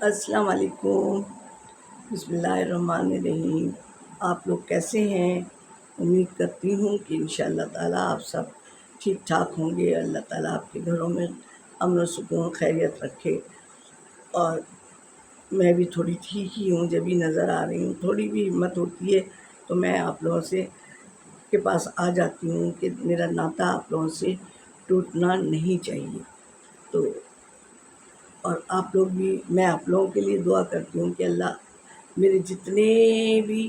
अस्सलाम वालेकुम। बिस्मिल्लाहिर्रहमानिर्रहीम। आप लोग कैसे हैं? उम्मीद करती हूँ कि इंशाअल्लाह ताला आप सब ठीक ठाक होंगे। अल्लाह ताला आपके घरों में अमन व सुकून खैरियत रखे। और मैं भी थोड़ी ठीक ही हूँ, जब भी नज़र आ रही हूँ। थोड़ी भी हिम्मत होती है तो मैं आप लोगों से के पास आ जाती हूँ कि मेरा नाता आप लोगों से टूटना नहीं चाहिए। तो और आप लोग भी, मैं आप लोगों के लिए दुआ करती हूँ कि अल्लाह मेरे जितने भी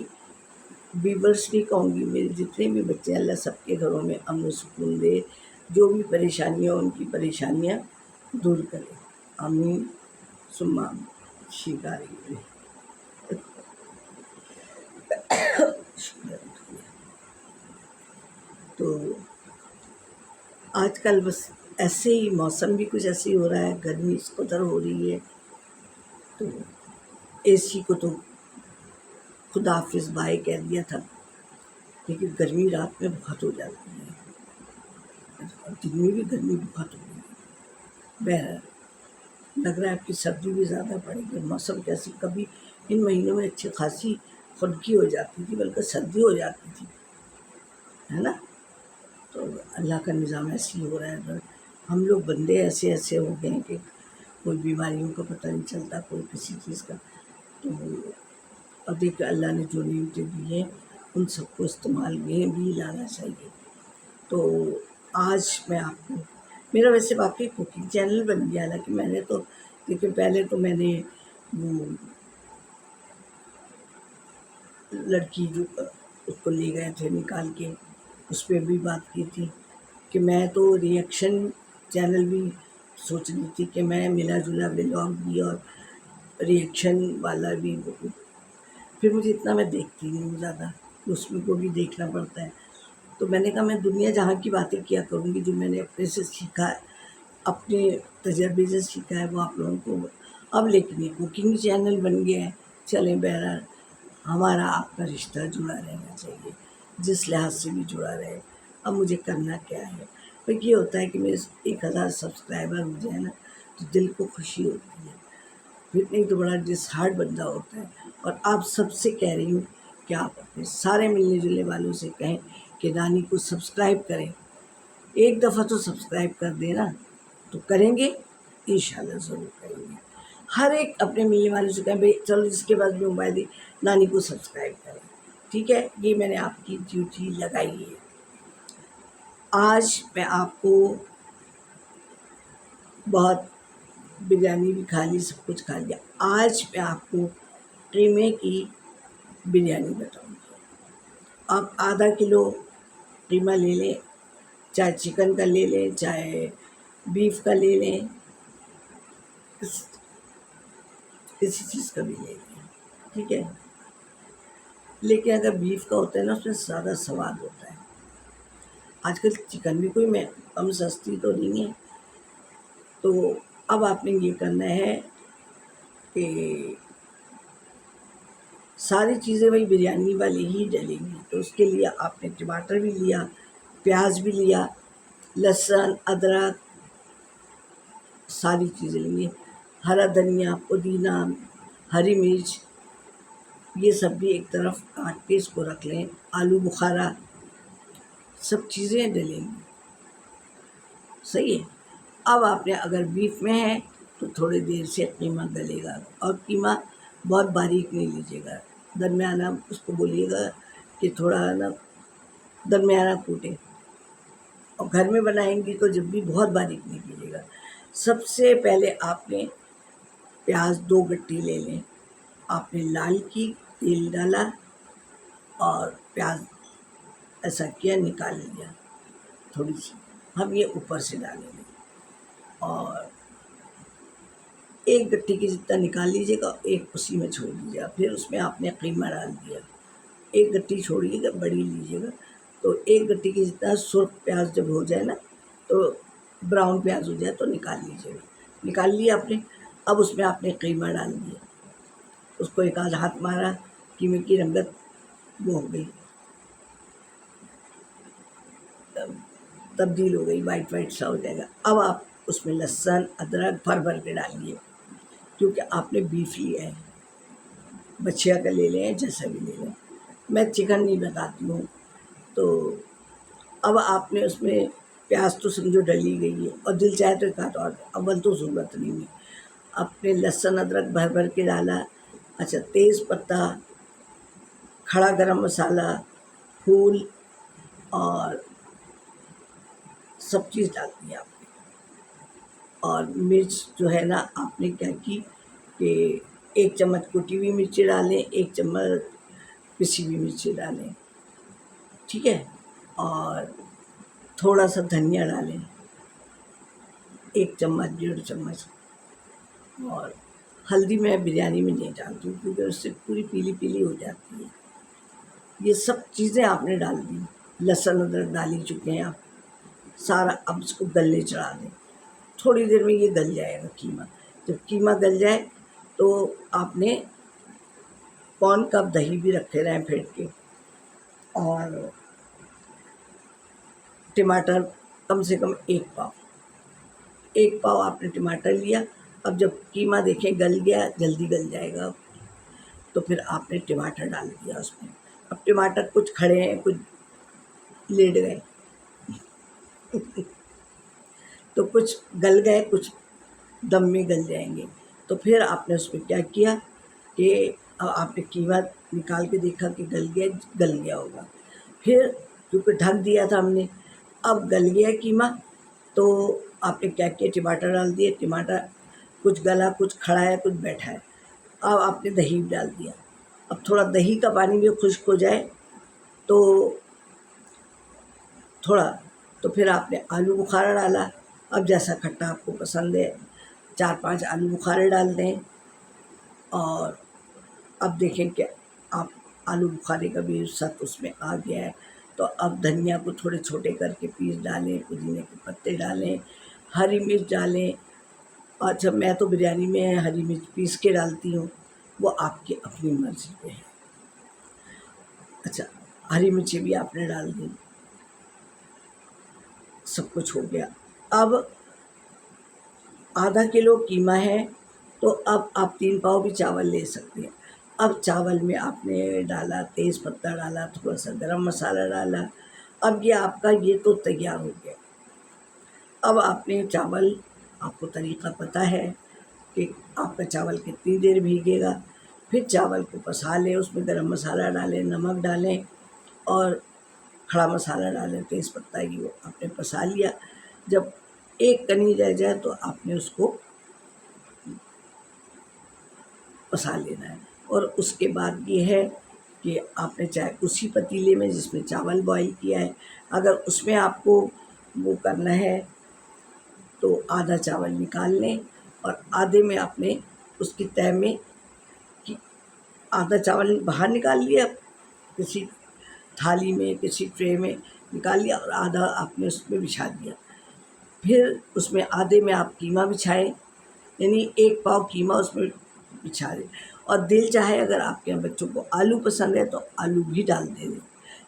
व्यूअर्स नहीं कहूँगी, मेरे जितने भी बच्चे, अल्लाह सबके घरों में अमन सुकून दे। जो भी परेशानियाँ, उनकी परेशानियाँ दूर करे। आमीन सुम्मा आमीन। शिकारी तो आजकल बस ऐसे ही मौसम भी कुछ ऐसे ही हो रहा है, गर्मी इस कदर हो रही है। तो एसी को तो खुदा हाफिज़ बाय कह दिया था, लेकिन गर्मी रात में बहुत हो जाती है और दिन में भी गर्मी बहुत हो रही है। बहरहाल लग रहा है कि सर्दी भी ज़्यादा पड़ेगी। मौसम कैसी, कभी इन महीनों में अच्छी खासी खुनकी हो जाती थी, बल्कि सर्दी हो जाती थी, है ना। तो अल्लाह का निज़ाम ऐसे ही हो रहा है। हम लोग बंदे ऐसे ऐसे हो गए हैं कि कोई बीमारियों का पता नहीं चलता, कोई किसी चीज़ का। तो अब देखिए, अल्लाह ने जो नेमतें दी हैं उन सबको इस्तेमाल में भी लाना चाहिए। तो आज मैं आपको, मेरा वैसे वाकई कुकिंग चैनल बन गया। हालांकि मैंने तो, देखिए पहले तो मैंने वो लड़की जो उसको ले गए थे निकाल के, उस पर भी बात की थी कि मैं तो रिएक्शन चैनल भी सोच रही थी कि मैं मिला जुला व्लॉग भी और रिएक्शन वाला भी। फिर मुझे इतना, मैं देखती नहीं हूँ ज़्यादा, उसमें को भी देखना पड़ता है। तो मैंने कहा मैं दुनिया जहाँ की बातें किया करूँगी, जो मैंने अपने से सीखा है, अपने तजर्बे से सीखा है, वो आप लोगों को। अब लेकिन ये कुकिंग चैनल बन गया है। चलें, बहरहाल हमारा आपका रिश्ता जुड़ा रहना चाहिए, जिस लिहाज से भी जुड़ा रहे। अब मुझे करना क्या है, पर ये होता है कि मेरे 1000 सब्सक्राइबर हो जाए ना, तो दिल को खुशी होती है। फिर नहीं तो बड़ा डिसहार्ट बंदा होता है। और आप सबसे कह रही हूँ कि आप अपने सारे मिलने जुलने वालों से कहें कि नानी को सब्सक्राइब करें। एक दफ़ा तो सब्सक्राइब कर देना, तो करेंगे, इंशाल्लाह ज़रूर करेंगे। हर एक अपने मिलने वालों से कहें भाई चलो, जिसके पास भी मोबाइल है, नानी को सब्सक्राइब करें। ठीक है, ये मैंने आपकी ड्यूटी लगाई है। आज मैं आपको बहुत बिरयानी भी खा ली, सब कुछ खा लिया। आज मैं आपको कीमे की बिरयानी बताऊंगी। आप आधा किलो कीमा ले लें, चाहे चिकन का ले लें, चाहे बीफ का ले लें, किसी चीज़ का भी ले लें, ठीक है। लेकिन अगर बीफ का होता है ना, उसमें ज़्यादा स्वाद होता है। आजकल चिकन भी कोई में कम सस्ती तो नहीं है। तो अब आपने ये करना है कि सारी चीज़ें वही बिरयानी वाली ही डलेंगी। तो उसके लिए आपने टमाटर भी लिया, प्याज भी लिया, लहसुन, अदरक, सारी चीज़ें लेंगे। हरा धनिया, पुदीना, हरी मिर्च, ये सब भी एक तरफ काट के इसको रख लें। आलू बुखारा, सब चीज़ें डलेंगी, सही है। अब आपने अगर बीफ में है तो थोड़ी देर से कीमा गलेगा। और कीमा बहुत बारीक नहीं लीजिएगा, दरमियाना उसको बोलिएगा कि थोड़ा ना दरमियाना कूटे। और घर में बनाएंगी तो जब भी बहुत बारीक नहीं कीजिएगा। सबसे पहले आपने प्याज 2 गट्टी ले लें। आपने लाल की, तेल डाला और प्याज ऐसा किया, निकाल लिया थोड़ी सी। हम ये ऊपर से डालेंगे और 1 गट्टी की जितना निकाल लीजिएगा, एक उसी में छोड़ दीजिएगा। फिर उसमें आपने कीमा डाल दिया। 1 गट्टी छोड़िएगा, बड़ी लीजिएगा। तो 1 गट्टी की जितना सुर्ख प्याज जब हो जाए ना, तो ब्राउन प्याज हो जाए तो निकाल लीजिएगा। निकाल लिया आपने। अब उसमें आपने कीमा डाल दिया, उसको एक आध हाथ मारा, कीमे की रंगत वो हो गई, तब्दील हो गई, वाइट वाइट सा हो जाएगा। अब आप उसमें लहसुन अदरक भर भर के डालिए। क्योंकि आपने बीफ लिया है, बछिया का ले लें जैसा भी ले लें, मैं चिकन नहीं बताती हूँ। तो अब आपने उसमें प्याज तो समझो डली गई है, और दिल चाहे तो काटो, और अव्वल तो ज़रूरत नहीं है। आपने लहसुन अदरक भर भर के डाला। अच्छा, तेज़ पत्ता, खड़ा गरम मसाला, फूल और सब चीज़ डाल दी आपने। और मिर्च जो है ना, आपने क्या की कि 1 चम्मच कुटी हुई मिर्ची डालें, 1 चम्मच पिसी हुई मिर्ची डालें, ठीक है। और थोड़ा सा धनिया डालें, 1 चम्मच 1.5 चम्मच। और हल्दी मैं बिरयानी में नहीं डालती हूँ, क्योंकि उससे पूरी पीली पीली हो जाती है। ये सब चीज़ें आपने डाल दी, लहसुन अदरक डाल ही चुके हैं आप सारा। अब इसको गलने चढ़ा दें, थोड़ी देर में ये गल जाएगा कीमा। जब कीमा गल जाए तो आपने पौन कप दही भी रखे रहें फेंट के, और टमाटर कम से कम 1 पाव आपने टमाटर लिया। अब जब कीमा देखें गल गया, जल्दी गल जाएगा, तो फिर आपने टमाटर डाल दिया उसमें। अब टमाटर कुछ खड़े हैं, कुछ लेट गए तो कुछ गल गए, कुछ दम में गल जाएंगे। तो फिर आपने उसमें क्या किया कि आपने कीमा निकाल के देखा कि गल गया होगा। फिर क्योंकि ढक दिया था हमने, अब गल गया कीमा, तो आपने क्या किया, टमाटर डाल दिए। टमाटर कुछ गला, कुछ खड़ा है, कुछ बैठा है। अब आपने दही डाल दिया। अब थोड़ा दही का पानी भी खुश्क हो जाए तो थोड़ा, तो फिर आपने आलू बुखारा डाला। अब जैसा खट्टा आपको पसंद है, 4-5 आलू बुखारे डाल दें। और अब देखें कि आप आलू बुखारे का भी सत उसमें आ गया है, तो अब धनिया को थोड़े छोटे करके पीस डालें, पुदीने के पत्ते डालें, हरी मिर्च डालें। अच्छा, मैं तो बिरयानी में हरी मिर्च पीस के डालती हूँ, वो आपकी अपनी मर्ज़ी पे है। अच्छा, हरी मिर्ची भी आपने डाल दी, सब कुछ हो गया। अब आधा किलो कीमा है, तो अब आप 3 पाव भी चावल ले सकते हैं। अब चावल में आपने डाला तेज़ पत्ता डाला, थोड़ा सा गरम मसाला डाला। अब ये आपका ये तो तैयार हो गया। अब आपने चावल, आपको तरीक़ा पता है कि आपका चावल कितनी देर भीगेगा। फिर चावल को पसा लें, उसमें गरम मसाला डालें, नमक डालें और खड़ा मसाला डालें, तेज़ पत्ता की, वो आपने पसा लिया। जब एक कनी रह जाए तो आपने उसको पसा लेना है। और उसके बाद ये है कि आपने चाहे उसी पतीले में जिसमें चावल बॉईल किया है, अगर उसमें आपको वो करना है तो आधा चावल निकाल लें, और आधे में आपने उसकी तह में कि आधा चावल बाहर निकाल लिया, किसी थाली में, किसी ट्रे में निकाल लिया, और आधा आपने उसमें बिछा दिया। फिर उसमें आधे में आप कीमा बिछाएं, यानी 1 पाव कीमा उसमें बिछा दें। और दिल चाहे, अगर आपके यहाँ बच्चों को आलू पसंद है तो आलू भी डाल दें,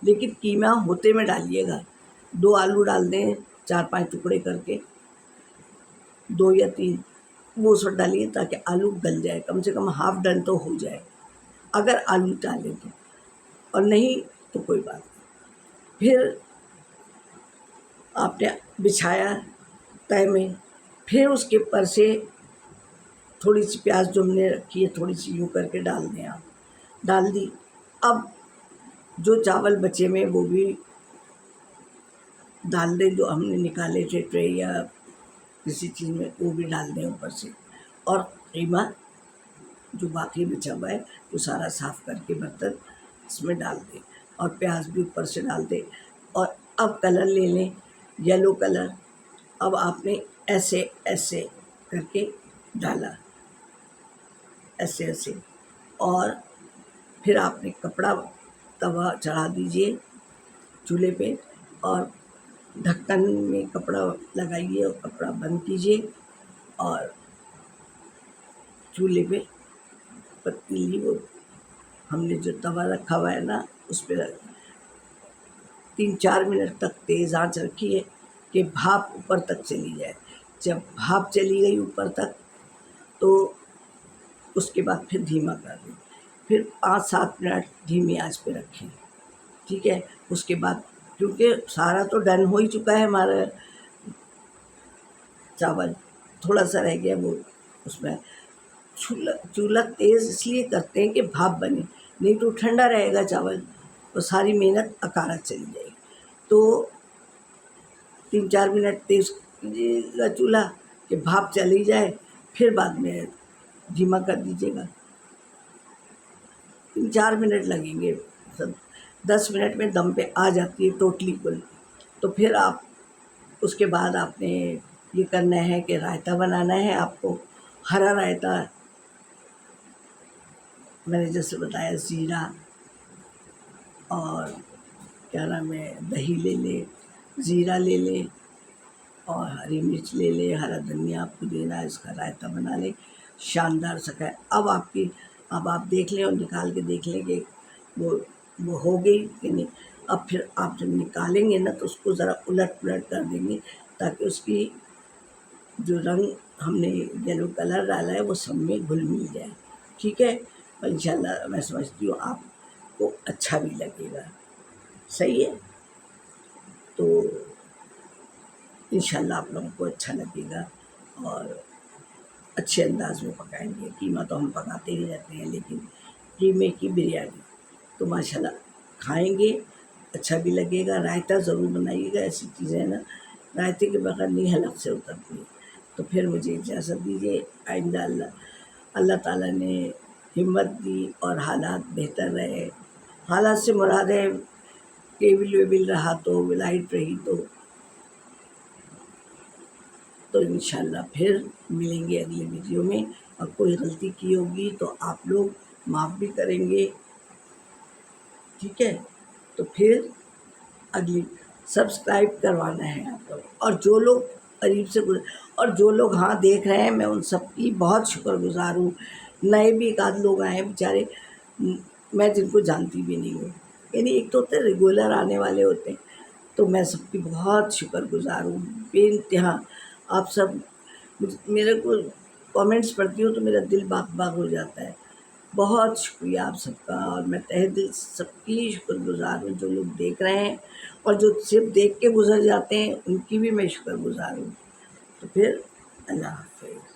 लेकिन कीमा होते में डालिएगा। 2 आलू डाल दें, 4-5 टुकड़े करके, 2 या 3 वो सब डालिए, ताकि आलू गल जाए, कम से कम हाफ डन तो हो जाए अगर आलू डालें तो, और नहीं तो कोई बात नहीं। फिर आपने बिछाया तय में, फिर उसके ऊपर से थोड़ी सी प्याज जो हमने रखी है, थोड़ी सी यूँ करके डाल दें आप, डाल दी। अब जो चावल बचे में वो भी डाल दें, जो हमने निकाले थे ट्रे या किसी चीज़ में, वो भी डाल दें ऊपर से। और कीमा जो बाकी बचा हुआ है वो सारा साफ़ करके बर्तन इसमें डाल दें, और प्याज भी ऊपर से डाल दें। और अब कलर ले लें, येलो कलर। अब आपने ऐसे ऐसे करके डाला, ऐसे ऐसे, और फिर आपने कपड़ा, तवा चढ़ा दीजिए चूल्हे पे, और ढक्कन में कपड़ा लगाइए और कपड़ा बंद कीजिए, और चूल्हे पे पतीली, वो हमने जो तवा रखा हुआ है ना, उस पर 3-4 मिनट तक तेज़ आंच रखिए कि भाप ऊपर तक चली जाए। जब भाप चली गई ऊपर तक, तो उसके बाद फिर धीमा कर दें, फिर 5-7 मिनट धीमी आंच पे रखें। ठीक है, उसके बाद क्योंकि सारा तो डन हो ही चुका है हमारा चावल, थोड़ा सा रह गया वो उसमें। चूल्हा चूल्हा तेज़ इसलिए करते हैं कि भाप बने, नहीं तो ठंडा रहेगा चावल तो सारी मेहनत अकारा चली जाएगी। तो 3-4 मिनट तेज़ कीजिएगा चूल्हा कि भाप चली जाए, फिर बाद में धीमा कर दीजिएगा। 3-4 मिनट लगेंगे, सब 10 मिनट में दम पे आ जाती है टोटली कुल। तो फिर आप उसके बाद आपने ये करना है कि रायता बनाना है आपको, हरा रायता। मैंने जैसे बताया ज़ीरा और क्या नाम है, दही ले लें, ज़ीरा ले लें और हरी मिर्च ले लें, हरा धनिया, पुदीना, इसका रायता बना लें शानदार सा है। अब आप देख लें और निकाल के देख लें कि वो हो गई कि नहीं। अब फिर आप जब निकालेंगे ना तो उसको ज़रा उलट-पुलट कर देंगे ताकि उसकी जो रंग हमने येलो कलर डाला है वो सब में घुल-मिल जाए। ठीक है? और इंशाल्लाह मैं समझती हूँ आपको अच्छा भी लगेगा। सही है? तो इंशाल्लाह आप लोगों को अच्छा लगेगा और अच्छे अंदाज़ में पकाएँगे। कीमा तो हम पकाते ही रहते हैं, लेकिन कीमे की बिरयानी तो माशाल्लाह खाएँगे, अच्छा भी लगेगा। रायता ज़रूर बनाइएगा, ऐसी चीज़ें हैं ना, रायते के बगैर नहीं हलक से उतरती है। तो फिर मुझे इजाज़त दीजिए, आइंदा अल्लाह ताला ने हिम्मत दी और हालात बेहतर रहे। हालात से मुराद है केबिल-वेबिल रहा तो, लाइट रही तो इंशाल्लाह फिर मिलेंगे अगले वीडियो में। और कोई गलती की होगी तो आप लोग माफ़ भी करेंगे। ठीक है? तो फिर अगली सब्सक्राइब करवाना है आप लोग, और जो लोग करीब से और जो लोग हाँ देख रहे हैं, मैं उन सब की बहुत शुक्रगुज़ार हूँ। नए भी एक आध लोग आए हैं बेचारे, मैं जिनको जानती भी नहीं हूँ, यानी एक तो होते हैं रेगुलर आने वाले होते हैं, तो मैं सबकी बहुत शुक्रगुज़ार हूँ बेइंतहा। आप सब मेरे को कमेंट्स पढ़ती हूँ तो मेरा दिल बाग-बाग हो जाता है। बहुत शुक्रिया आप सबका, और मैं तहे दिल से सबकी शुक्रगुज़ार हूँ जो लोग देख रहे हैं, और जो सिर्फ़ देख के गुज़र जाते हैं उनकी भी मैं शुक्रगुज़ार हूँ। तो फिर अल्लाह हाफ़िज़।